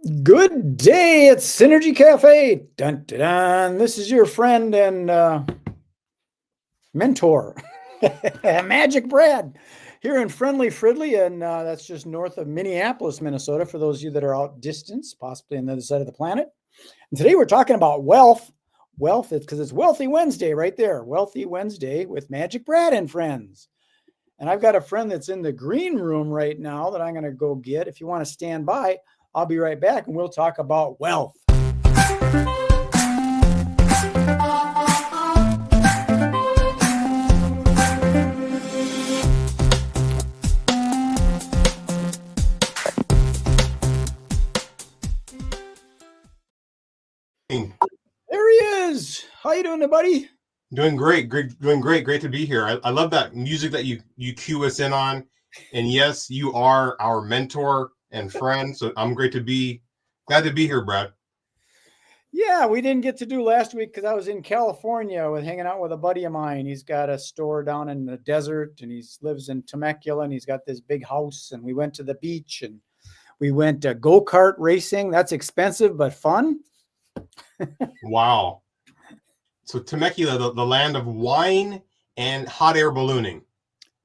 Good day, it's Synergy Cafe. Dun, dun, dun. This is your friend and mentor, MagicBrad, here in friendly Fridley, and that's just north of Minneapolis, Minnesota, for those of you that are out distance, possibly on the other side of the planet. And today we're talking about wealth. Wealth, it's because it's Wealthy Wednesday right there. Wealthy Wednesday with MagicBrad and friends. And I've got a friend that's in the green room right now that I'm going to go get. If you want to stand by, I'll be right back and we'll talk about wealth. There he is. How you doing, buddy? Doing great. Doing great. Great to be here. I love that music that you cue us in on. And yes, you are our mentor and friend. So I'm glad to be here, Brad. Yeah, we didn't get to do last week because I was in California hanging out with a buddy of mine. He's got a store down in the desert and he lives in Temecula and he's got this big house. And we went to the beach and we went go-kart racing. That's expensive, but fun. Wow. So Temecula, the land of wine and hot air ballooning.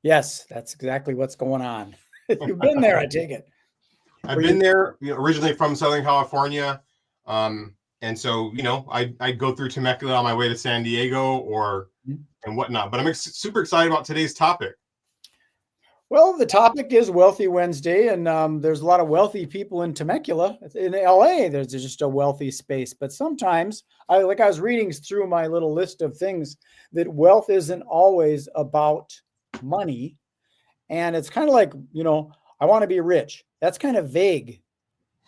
Yes, that's exactly what's going on. You've been there, I take it. I've been there, originally from Southern California. And so, I go through Temecula on my way to San Diego and whatnot. But I'm super excited about today's topic. Well, the topic is Wealthy Wednesday, and there's a lot of wealthy people in Temecula. In LA, there's just a wealthy space. But sometimes, I was reading through my little list of things, that wealth isn't always about money. And it's kind of like, I want to be rich. That's kind of vague.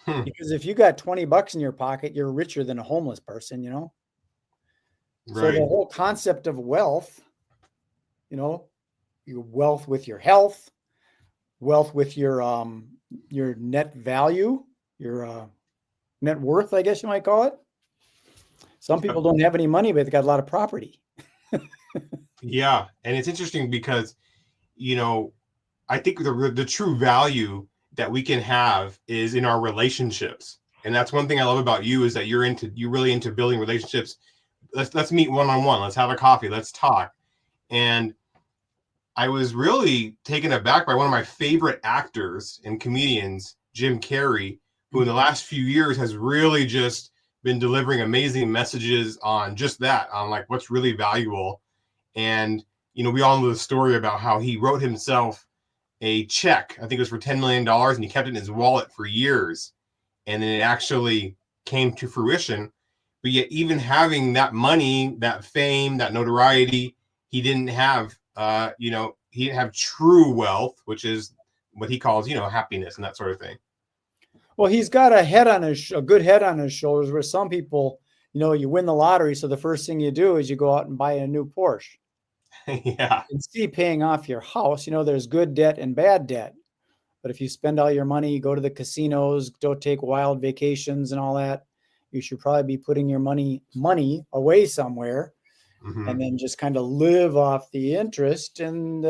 Because if you got $20 in your pocket, you're richer than a homeless person, Right. So the whole concept of wealth, your wealth with your health, wealth with your net value, your net worth, I guess you might call it. Some people don't have any money, but they got a lot of property. Yeah. And it's interesting because, I think the true value that we can have is in our relationships. And that's one thing I love about you is that you're really into building relationships. Let's meet one-on-one. Let's have a coffee. Let's talk. And I was really taken aback by one of my favorite actors and comedians, Jim Carrey, who in the last few years has really just been delivering amazing messages on just that, on like what's really valuable. And, we all know the story about how he wrote himself a check, I think it was for $10 million, and he kept it in his wallet for years. And then it actually came to fruition. But yet even having that money, that fame, that notoriety, he didn't have, he didn't have true wealth, which is what he calls, happiness and that sort of thing. Well, he's got a good head on his shoulders, where some people, you win the lottery. So the first thing you do is you go out and buy a new Porsche. Yeah. And paying off your house, there's good debt and bad debt. But if you spend all your money, go to the casinos, don't take wild vacations and all that, you should probably be putting your money away somewhere. Mm-hmm. And then just kind of live off the interest. And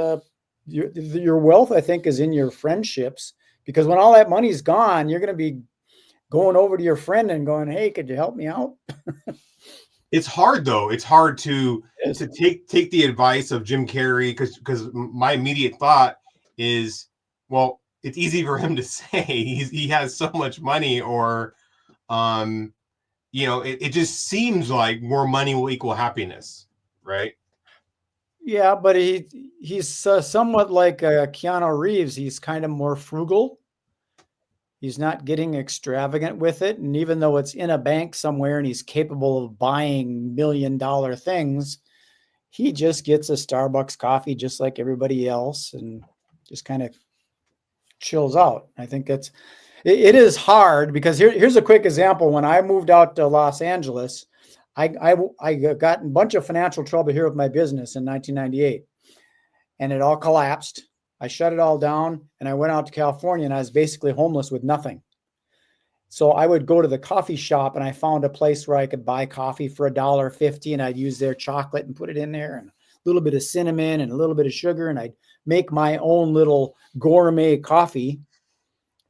your wealth, I think, is in your friendships, because when all that money's gone, you're going to be going over to your friend and going, hey, could you help me out? It's hard, though. It's hard to take the advice of Jim Carrey, because my immediate thought is, well, it's easy for him to say he has so much money, or, it just seems like more money will equal happiness, right? Yeah, but he's somewhat like Keanu Reeves. He's kind of more frugal. He's not getting extravagant with it. And even though it's in a bank somewhere and he's capable of buying $1 million things, he just gets a Starbucks coffee just like everybody else and just kind of chills out. I think it is hard, because here's a quick example. When I moved out to Los Angeles, I got in a bunch of financial trouble here with my business in 1998, and it all collapsed. I shut it all down and I went out to California, and I was basically homeless with nothing. So I would go to the coffee shop and I found a place where I could buy coffee for $1.50, and I'd use their chocolate and put it in there and a little bit of cinnamon and a little bit of sugar. And I'd make my own little gourmet coffee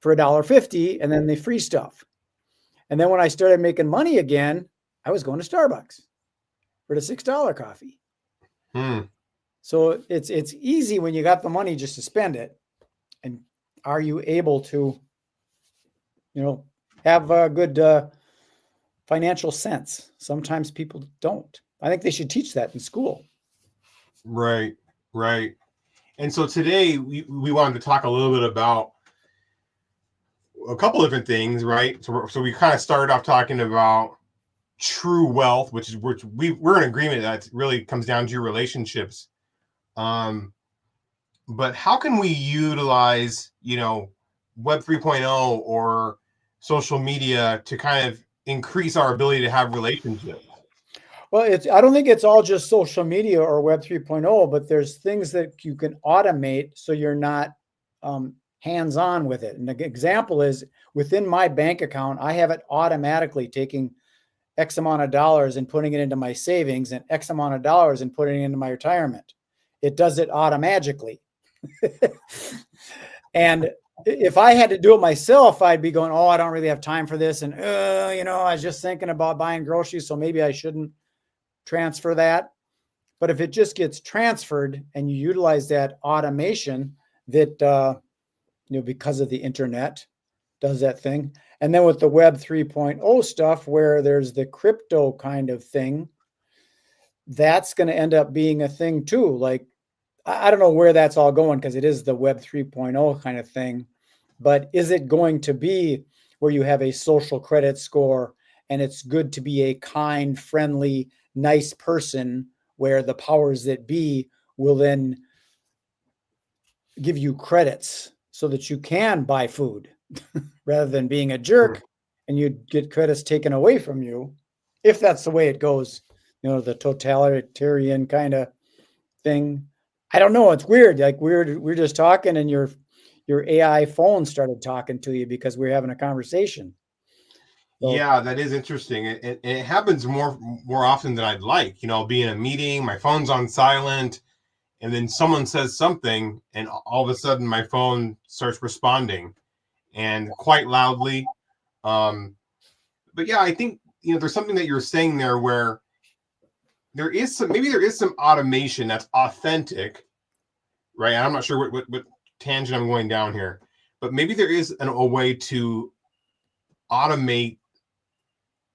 for $1.50, and then the free stuff. And then when I started making money again, I was going to Starbucks for the $6 coffee. So it's easy when you got the money just to spend it. And are you able to, have a good financial sense? Sometimes people don't. I think they should teach that in school. Right. And so today we wanted to talk a little bit about a couple different things, right? So we kind of started off talking about true wealth, which we're in agreement that really comes down to your relationships. But how can we utilize, Web 3.0 or social media to kind of increase our ability to have relationships? Well, I don't think it's all just social media or Web 3.0, but there's things that you can automate so you're not hands-on with it. And the example is within my bank account, I have it automatically taking X amount of dollars and putting it into my savings and X amount of dollars and putting it into my retirement. It does it automatically. And if I had to do it myself, I'd be going, oh, I don't really have time for this. And, I was just thinking about buying groceries, so maybe I shouldn't transfer that. But if it just gets transferred and you utilize that automation that, because of the internet does that thing. And then with the Web 3.0 stuff, where there's the crypto kind of thing, that's going to end up being a thing too. Like, I don't know where that's all going because it is the Web 3.0 kind of thing. But is it going to be where you have a social credit score and it's good to be a kind, friendly, nice person where the powers that be will then give you credits so that you can buy food rather than being a jerk and you get credits taken away from you, if that's the way it goes, the totalitarian kind of thing. I don't know. It's weird. Like we're just talking and your AI phone started talking to you because we're having a conversation. So, yeah, that is interesting. And it happens more often than I'd like. I'll be in a meeting, my phone's on silent, and then someone says something, and all of a sudden my phone starts responding, and quite loudly. But yeah, I think there's something that you're saying there where there is some automation that's authentic, right? And I'm not sure what tangent I'm going down here, but maybe there is a way to automate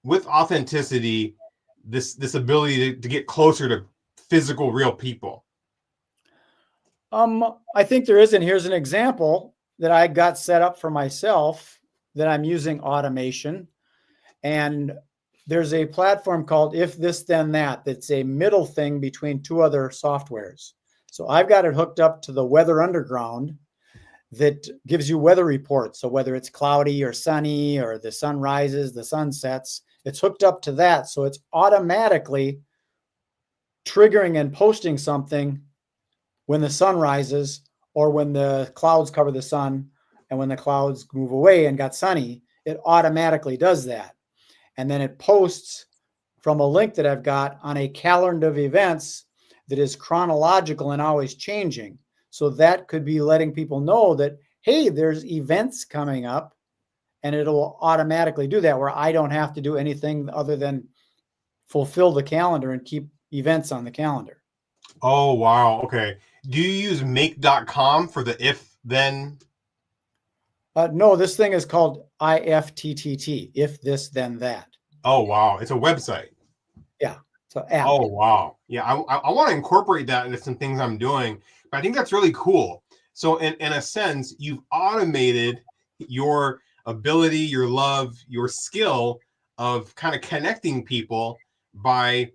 with authenticity this ability to get closer to physical, real people. I think there is, and here's an example that I got set up for myself that I'm using automation. And there's a platform called If This Then That that's a middle thing between two other softwares. So I've got it hooked up to the Weather Underground that gives you weather reports. So whether it's cloudy or sunny or the sun rises, the sun sets, it's hooked up to that. So it's automatically triggering and posting something when the sun rises or when the clouds cover the sun and when the clouds move away and got sunny, it automatically does that. And then it posts from a link that I've got on a calendar of events that is chronological and always changing. So that could be letting people know that, hey, there's events coming up, and it'll automatically do that where I don't have to do anything other than fulfill the calendar and keep events on the calendar. Oh, wow. Okay. Do you use make.com for the if then? No, this thing is called IFTTT, If This Then That. Oh, wow. It's a website. Yeah. So app. Oh, wow. Yeah. I want to incorporate that into some things I'm doing, but I think that's really cool. So in a sense, you've automated your ability, your love, your skill of kind of connecting people by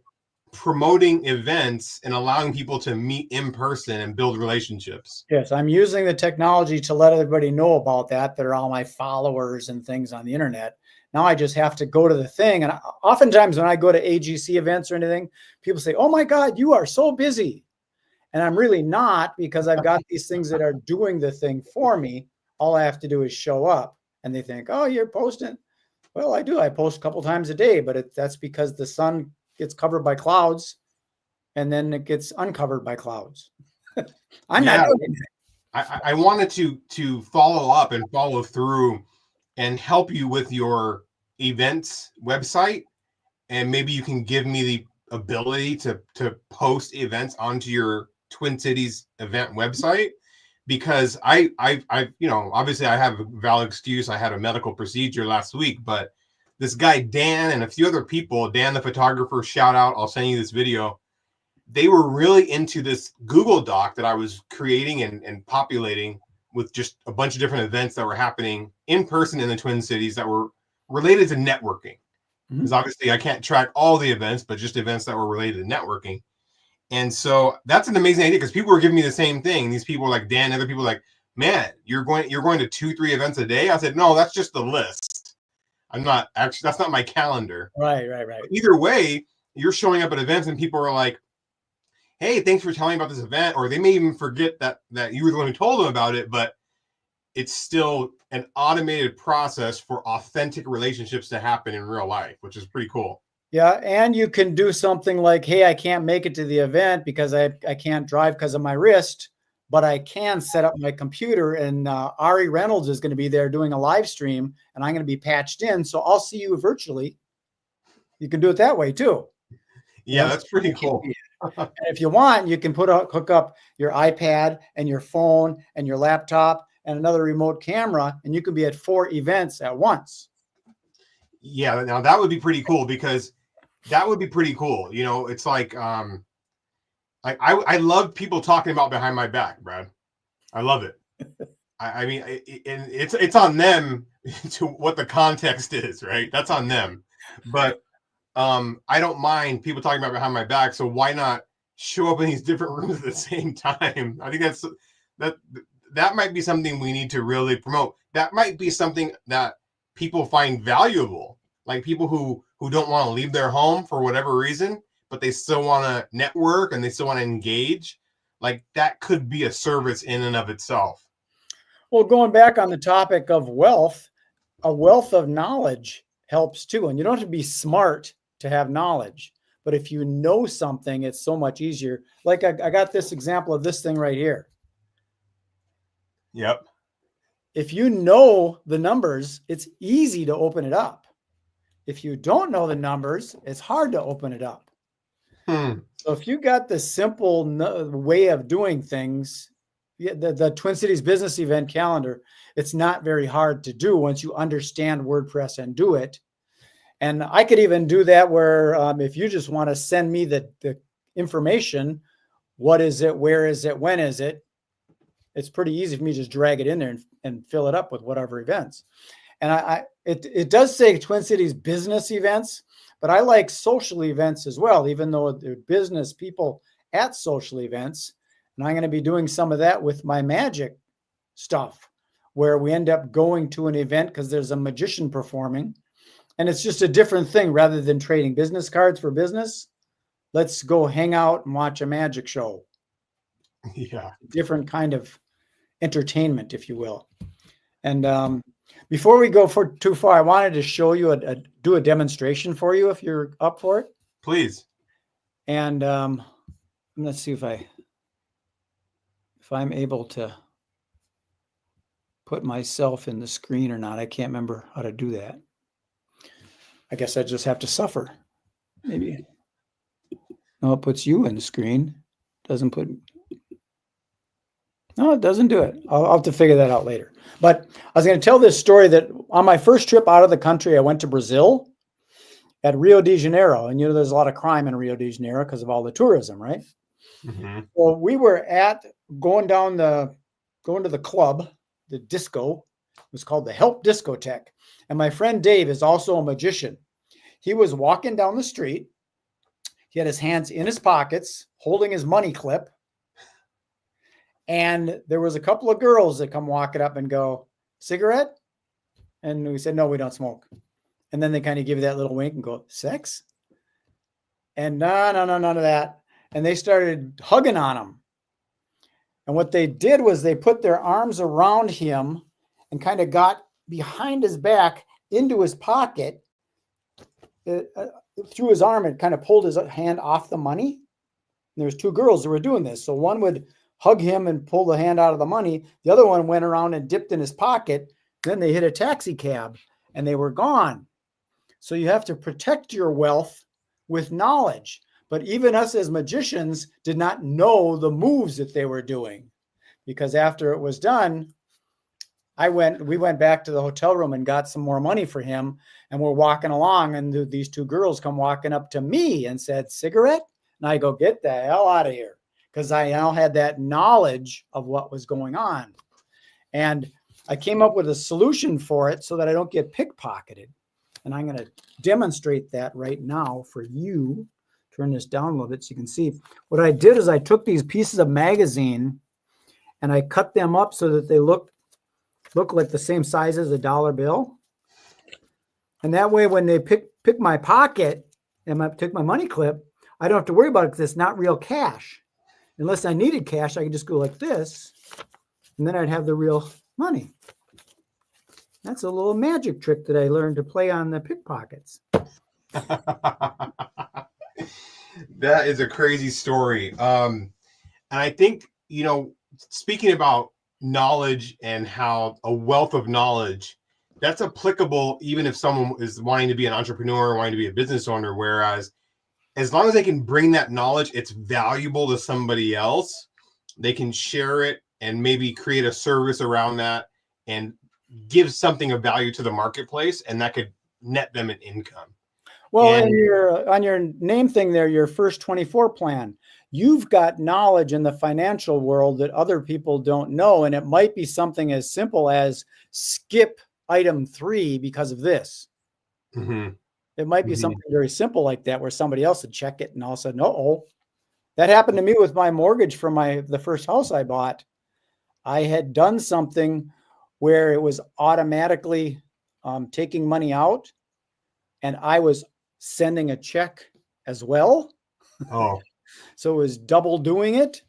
promoting events and allowing people to meet in person and build relationships. Yes, I'm using the technology to let everybody know about that. They're all my followers and things on the internet. Now I just have to go to the thing. And oftentimes when I go to AGC events or anything, people say, oh my God, you are so busy. And I'm really not, because I've got these things that are doing the thing for me. All I have to do is show up. And they think, oh, you're posting. Well, I do. I post a couple times a day, but that's because the sun gets covered by clouds and then it gets uncovered by clouds. I'm not doing it. I wanted to follow up and follow through and help you with your events website, and maybe you can give me the ability to post events onto your Twin Cities event website, because I you know, obviously I have a valid excuse. I had a medical procedure last week, but this guy Dan and a few other people, Dan the photographer, shout out, I'll send you this video. They were really into this Google Doc that I was creating and populating with just a bunch of different events that were happening in person in the Twin Cities that were related to networking. Because obviously I can't track all the events, but just events that were related to networking. And so that's an amazing idea, because people were giving me the same thing. These people like Dan, other people like, man, you're going to 2-3 events a day. I said, no, that's just the list. I'm not actually, that's not my calendar. Right. But either way, you're showing up at events and people are like, hey, thanks for telling me about this event. Or they may even forget that you were the one who told them about it, but it's still an automated process for authentic relationships to happen in real life, which is pretty cool. Yeah. And you can do something like, hey, I can't make it to the event because I can't drive because of my wrist, but I can set up my computer, and Ari Reynolds is going to be there doing a live stream, and I'm going to be patched in. So I'll see you virtually. You can do it that way too. Yeah, that's pretty cool. And if you want, you can hook up your iPad and your phone and your laptop and another remote camera, and you can be at 4 events at once. Yeah, now that would be pretty cool, because that would be pretty cool. You know, it's like I love people talking about behind my back, Brad. I love it. I mean, and it's on them to what the context is, right? That's on them. But I don't mind people talking about behind my back. So why not show up in these different rooms at the same time? I think that might be something we need to really promote. That might be something that people find valuable, like people who don't want to leave their home for whatever reason, but they still want to network and they still want to engage. Like, that could be a service in and of itself. Well, going back on the topic of wealth, a wealth of knowledge helps too. And you don't have to be smart to have knowledge, but if you know something, it's so much easier. Like I got this example of this thing right here. Yep. If you know the numbers, it's easy to open it up. If you don't know the numbers, it's hard to open it up. So if you got the simple way of doing things, the Twin Cities business event calendar, it's not very hard to do once you understand WordPress and do it. And I could even do that where if you just want to send me the information, what is it, where is it, when is it, it's pretty easy for me to just drag it in there and fill it up with whatever events. And it does say Twin Cities business events, but I like social events as well, even though they're business people at social events. And I'm going to be doing some of that with my magic stuff, where we end up going to an event because there's a magician performing. And it's just a different thing. Rather than trading business cards for business, let's go hang out and watch a magic show. Yeah. Different kind of entertainment, if you will. And before we go too far, I wanted to show you do a demonstration for you if you're up for it. Please. And let's see if I'm able to put myself in the screen or not. I can't remember how to do that. I guess I just have to suffer. Maybe. No, it puts you in the screen. Doesn't put. No, it doesn't do it. I'll have to figure that out later. But I was going to tell this story that on my first trip out of the country, I went to Brazil at Rio de Janeiro. And, you know, there's a lot of crime in Rio de Janeiro because of all the tourism, right? Mm-hmm. Well, we were going to the club, the disco. It was called the Help Discotheque. And my friend Dave is also a magician. He was walking down the street. He had his hands in his pockets, holding his money clip. And there was a couple of girls that come walking up and go, cigarette? And we said, no, we don't smoke. And then they kind of give you that little wink and go, sex? And no, none of that. And they started hugging on him. And what they did was they put their arms around him and kind of got behind his back into his pocket. Through his arm, it kind of pulled his hand off the money. And there was 2 girls that were doing this. So one would hug him and pull the hand out of the money. The other one went around and dipped in his pocket. Then they hit a taxi cab and they were gone. So you have to protect your wealth with knowledge. But even us as magicians did not know the moves that they were doing, because after it was done, we went back to the hotel room and got some more money for him. And we're walking along, and these two girls come walking up to me and said, "Cigarette?" And I go, "Get the hell out of here." Because I now had that knowledge of what was going on. And I came up with a solution for it so that I don't get pickpocketed. And I'm going to demonstrate that right now for you. Turn this down a little bit so you can see. What I did is I took these pieces of magazine and I cut them up so that they look like the same size as a dollar bill. And that way, when they pick my pocket and take my money clip, I don't have to worry about it because it's not real cash. Unless I needed cash, I could just go like this, and then I'd have the real money. That's a little magic trick that I learned to play on the pickpockets. That is a crazy story. And I think, speaking about knowledge and how a wealth of knowledge, that's applicable even if someone is wanting to be an entrepreneur, wanting to be a business owner, whereas as long as they can bring that knowledge, it's valuable to somebody else, they can share it and maybe create a service around that and give something of value to the marketplace, and that could net them an income. Well, and on your name thing there, your first 24 plan, you've got knowledge in the financial world that other people don't know. And it might be something as simple as skip item 3 because of this. Mm-hmm. It might be something very simple like that, where somebody else would check it and all of a sudden, oh, that happened to me with my mortgage for the first house I bought. I had done something where it was automatically taking money out, and I was sending a check as well. Oh, so it was double doing it.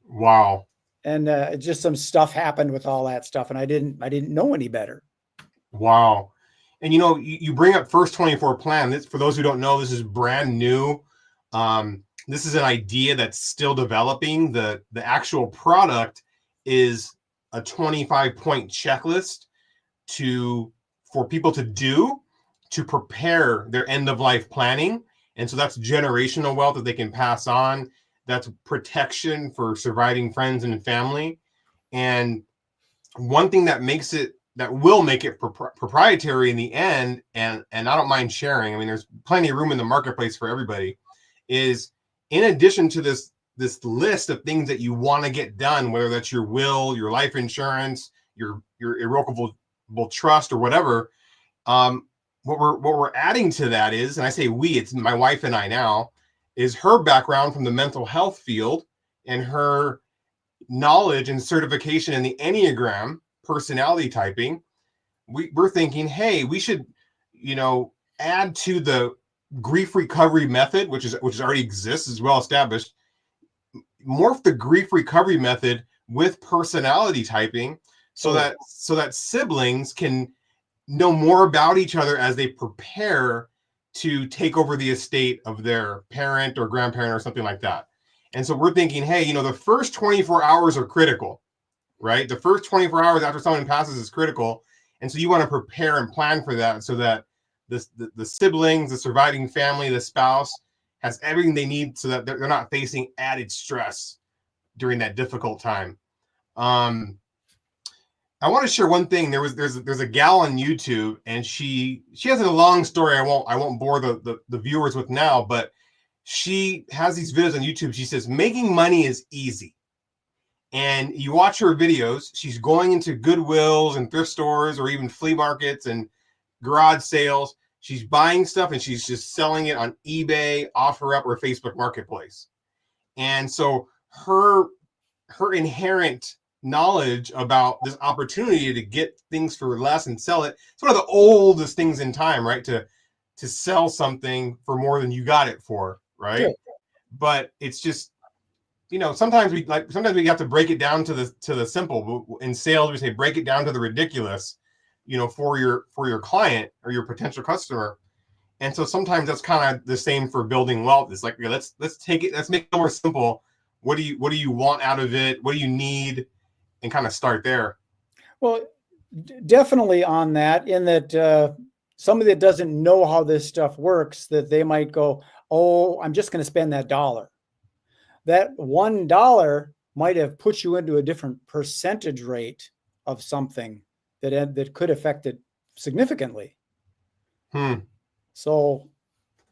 Wow. And just some stuff happened with all that stuff, and I didn't know any better. Wow. And you bring up first 24 plan. This, for those who don't know, this is brand new. This is an idea that's still developing. The actual product is a 25-point checklist for people to do to prepare their end of life planning. And so that's generational wealth that they can pass on. That's protection for surviving friends and family. And one thing that will make it proprietary in the end, and I don't mind sharing, I mean, there's plenty of room in the marketplace for everybody, is in addition to this list of things that you want to get done, whether that's your will, your life insurance, your irrevocable trust, or whatever, what we're adding to that is, and I say we, it's my wife and I now, is her background from the mental health field and her knowledge and certification in the Enneagram personality typing. We're thinking, hey, we should, add to the grief recovery method, which already exists, is well established, morph the grief recovery method with personality typing so that siblings can know more about each other as they prepare to take over the estate of their parent or grandparent or something like that. And so we're thinking, hey, the first 24 hours are critical, right? The first 24 hours after someone passes is critical. And so you want to prepare and plan for that so that the siblings, the surviving family, the spouse has everything they need so that they're not facing added stress during that difficult time. I want to share one thing. There's a gal on YouTube, and she has a long story. I won't bore the viewers with now, but she has these videos on YouTube. She says making money is easy, and you watch her videos. She's going into Goodwills and thrift stores or even flea markets and garage sales. She's buying stuff and she's just selling it on eBay, OfferUp, or Facebook Marketplace. And so her inherent knowledge about this opportunity to get things for less and sell it. It's one of the oldest things in time, right? To sell something for more than you got it for, right? Sure. But it's just, sometimes we have to break it down to the simple. In sales, we say break it down to the ridiculous, for your client or your potential customer. And so sometimes that's kind of the same for building wealth. It's like, let's make it more simple. What do you want out of it? What do you need? And kind of start there. Well, definitely on that, in that somebody that doesn't know how this stuff works, that they might go, oh, I'm just going to spend that dollar. That $1 might have put you into a different percentage rate of something that could affect it significantly. So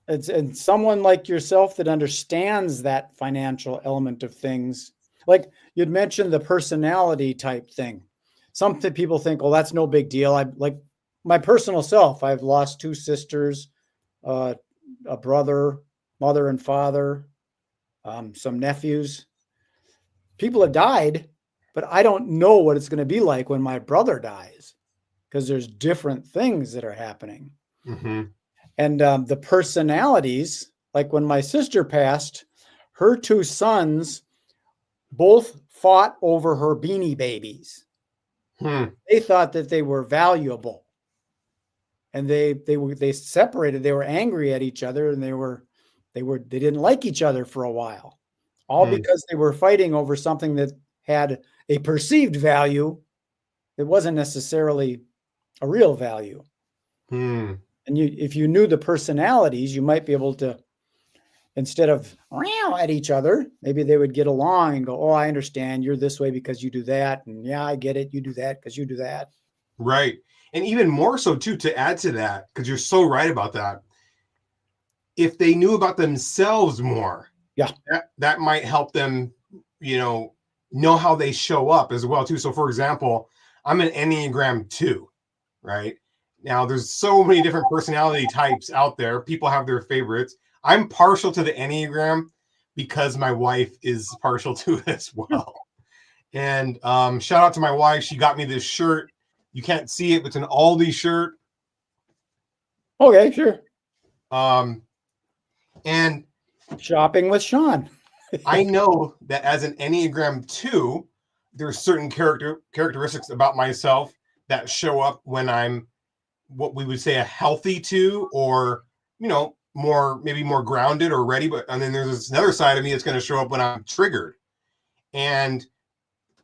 and someone like yourself that understands that financial element of things, like you'd mentioned the personality type thing. Some people think, oh, that's no big deal. I like my personal self. I've lost 2 sisters, a brother, mother and father, some nephews. People have died, but I don't know what it's going to be like when my brother dies, because there's different things that are happening. And the personalities, like when my sister passed, her 2 sons both fought over her Beanie Babies. They thought that they were valuable, and they separated. They were angry at each other, and they didn't like each other for a while, all because they were fighting over something that had a perceived value that wasn't necessarily a real value. And if you knew the personalities, you might be able to, instead of at each other, maybe they would get along and go, oh, I understand. You're this way because you do that. And yeah, I get it. You do that because you do that. Right. And even more so too, to add to that, because you're so right about that. If they knew about themselves more, that might help them, know how they show up as well too. So for example, I'm an Enneagram 2, right? Now, there's so many different personality types out there. People have their favorites. I'm partial to the Enneagram because my wife is partial to it as well. And shout out to my wife. She got me this shirt. You can't see it, but it's an Aldi shirt. Okay, sure. And shopping with Sean. I know that as an Enneagram 2, there's certain characteristics about myself that show up when I'm what we would say a healthy 2, or maybe more grounded or ready. And then there's another side of me that's going to show up when I'm triggered. And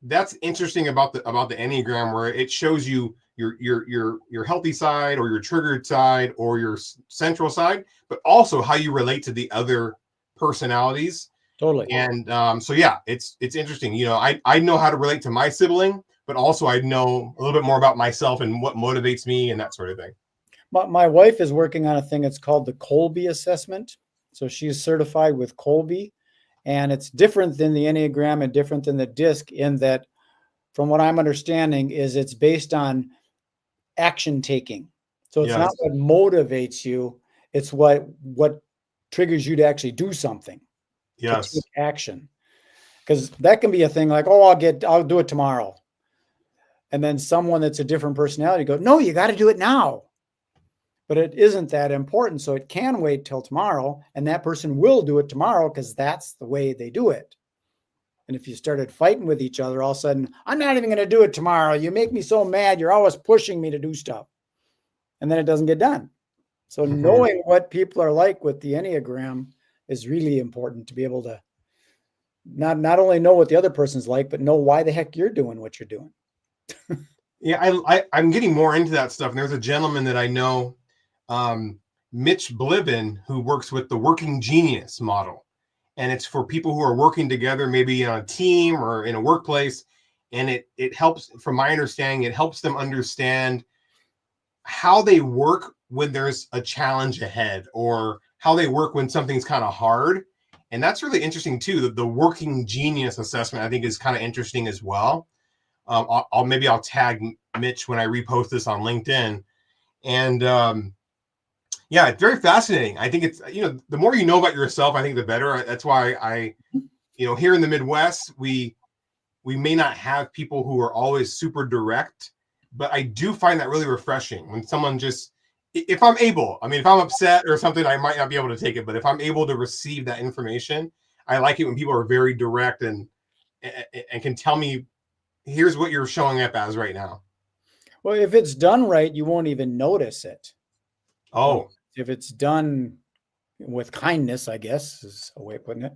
that's interesting about the Enneagram, where it shows you your healthy side, or your triggered side, or your central side, but also how you relate to the other personalities. Totally. And so yeah, it's interesting. I know how to relate to my sibling, but also I know a little bit more about myself and what motivates me and that sort of thing. My wife is working on a thing. It's called the Kolbe assessment. So she's certified with Kolbe, and it's different than the Enneagram and different than the DISC in that, from what I'm understanding, is it's based on action taking. So it's not what motivates you. It's what triggers you to actually do something. To take action. Because that can be a thing like, oh, I'll do it tomorrow. And then someone that's a different personality goes, no, you got to do it now. But it isn't that important. So it can wait till tomorrow, and that person will do it tomorrow because that's the way they do it. And if you started fighting with each other, all of a sudden, I'm not even going to do it tomorrow. You make me so mad. You're always pushing me to do stuff. And then it doesn't get done. So knowing what people are like with the Enneagram is really important, to be able to not only know what the other person's like, but know why the heck you're doing what you're doing. Yeah, I'm getting more into that stuff. And there's a gentleman that I know, Mitch Bliven, who works with the Working Genius model. And it's for people who are working together, maybe on a team or in a workplace. And it helps, from my understanding, it helps them understand how they work when there's a challenge ahead, or how they work when something's kind of hard. And that's really interesting too. The Working Genius assessment, I think, is kind of interesting as well. I'll tag Mitch when I repost this on LinkedIn. And yeah, it's very fascinating. I think it's, the more you know about yourself, I think the better. That's why I here in the Midwest, we may not have people who are always super direct, but I do find that really refreshing when someone just, if I'm able, if I'm upset or something, I might not be able to take it, but if I'm able to receive that information, I like it when people are very direct and can tell me, here's what you're showing up as right now. Well, if it's done right, you won't even notice it. Oh, if it's done with kindness, I guess is a way of putting it.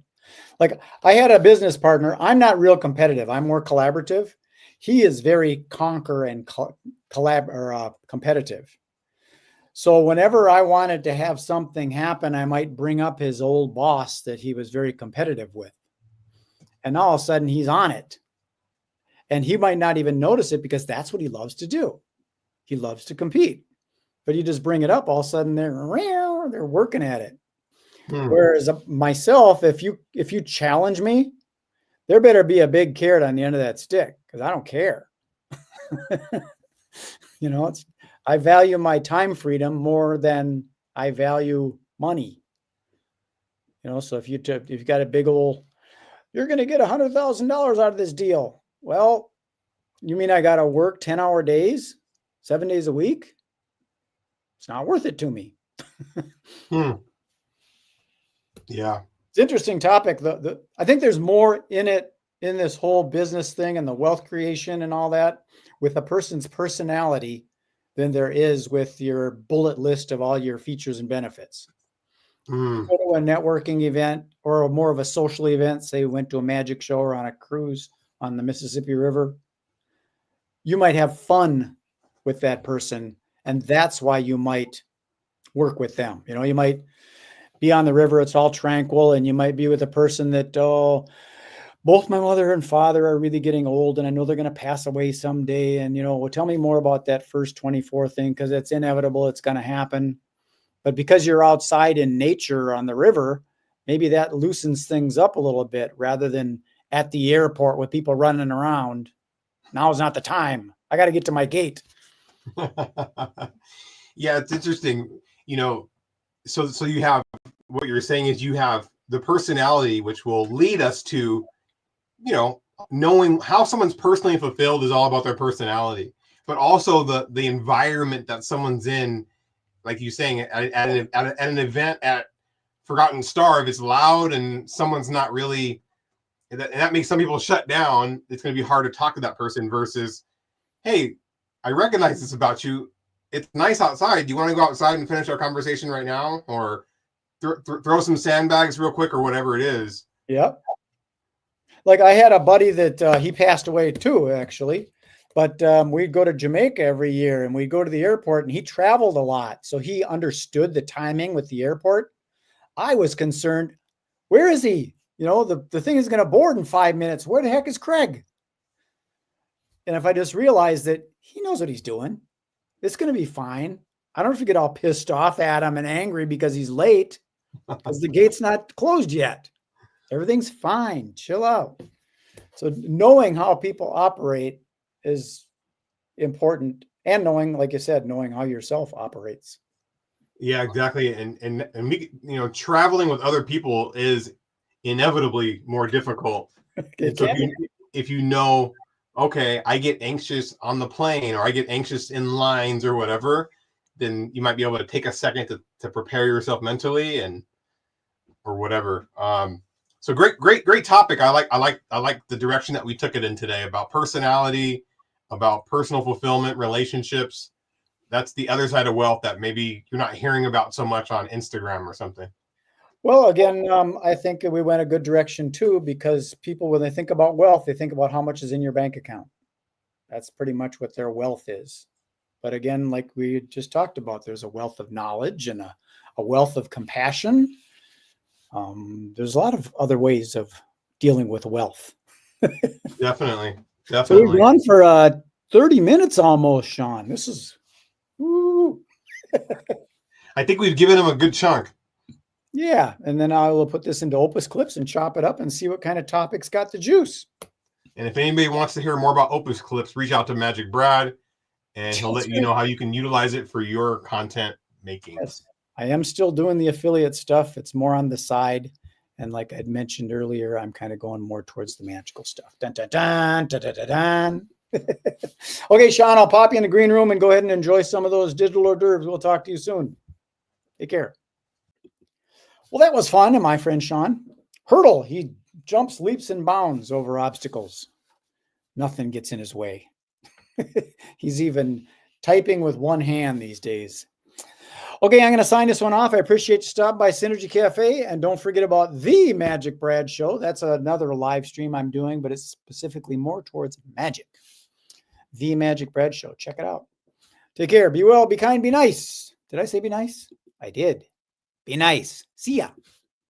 Like, I had a business partner. I'm not real competitive. I'm more collaborative. He is very competitive. So whenever I wanted to have something happen, I might bring up his old boss that he was very competitive with. And all of a sudden he's on it. And he might not even notice it because that's what he loves to do. He loves to compete. But you just bring it up, all of a sudden they're working at it. Whereas myself, if you challenge me, there better be a big carrot on the end of that stick because I don't care. You know, I value my time freedom more than I value money. You know, so if you've got a big old, you're going to get $100,000 out of this deal. Well, you mean I got to work 10-hour days, 7 days a week? It's not worth it to me. Yeah. It's an interesting topic. I think there's more in it, in this whole business thing and the wealth creation and all that with a person's personality than there is with your bullet list of all your features and benefits. You go to a networking event or more of a social event, say we went to a magic show or on a cruise on the Mississippi River, you might have fun with that person. And that's why you might work with them. You know, you might be on the river, it's all tranquil, and you might be with a person that, oh, both my mother and father are really getting old, and I know they're going to pass away someday. And, you know, well, tell me more about that first 24 thing, because it's inevitable. It's going to happen. But because you're outside in nature on the river, maybe that loosens things up a little bit rather than at the airport with people running around. Now's not the time. I got to get to my gate. Yeah, it's interesting. You know, so you have, what you're saying is you have the personality, which will lead us to, you know, knowing how someone's personally fulfilled is all about their personality, but also the environment that someone's in, like you're saying, at an event at Forgotten Star, if it's loud and someone's not really, and that makes some people shut down, it's going to be hard to talk to that person versus, hey, I recognize this about you. It's nice outside. Do you want to go outside and finish our conversation right now? Or throw some sandbags real quick or whatever it is. Yep. Like I had a buddy that he passed away too, actually. But we'd go to Jamaica every year and we'd go to the airport, and he traveled a lot. So he understood the timing with the airport. I was concerned, where is he? You know, the thing is going to board in 5 minutes. Where the heck is Craig? And if I just realized that he knows what he's doing, it's going to be fine. I don't have to get all pissed off at him and angry because he's late, because the gate's not closed yet. Everything's fine. Chill out. So knowing how people operate is important, and knowing, like you said, knowing how yourself operates. Yeah, exactly. And me, you know, traveling with other people is inevitably more difficult. So if you know, okay, I get anxious on the plane, or I get anxious in lines or whatever, then you might be able to take a second to prepare yourself mentally and or whatever. So great topic. I like the direction that we took it in today about personality, about personal fulfillment, relationships. That's the other side of wealth that maybe you're not hearing about so much on Instagram or something. Well, again, I think we went a good direction too, because people, when they think about wealth, they think about how much is in your bank account. That's pretty much what their wealth is. But again, like we just talked about, there's a wealth of knowledge and a wealth of compassion. There's a lot of other ways of dealing with wealth. Definitely. So we've gone for 30 minutes almost, Sean. This is, woo. I think we've given him a good chunk. Yeah, and then I will put this into Opus clips and chop it up and see what kind of topics got the juice. And if anybody wants to hear more about Opus clips, reach out to MagicBrad, and he'll let you know how you can utilize it for your content making. Yes. I am still doing the affiliate stuff. It's more on the side. And like I'd mentioned earlier, I'm kind of going more towards the magical stuff. Dun, dun, dun, dun, dun, dun, dun. Okay, Sean, I'll pop you in the green room and go ahead and enjoy some of those digital hors d'oeuvres. We'll talk to you soon. Take care. Well, that was fun. And my friend Sean, hurdle. He jumps, leaps, and bounds over obstacles. Nothing gets in his way. He's even typing with one hand these days. Okay, I'm going to sign this one off. I appreciate you stopping by Synergy Cafe. And don't forget about the Magic Brad Show. That's another live stream I'm doing, but it's specifically more towards magic. The Magic Brad Show. Check it out. Take care. Be well, be kind, be nice. Did I say be nice? I did. Be nice. See ya.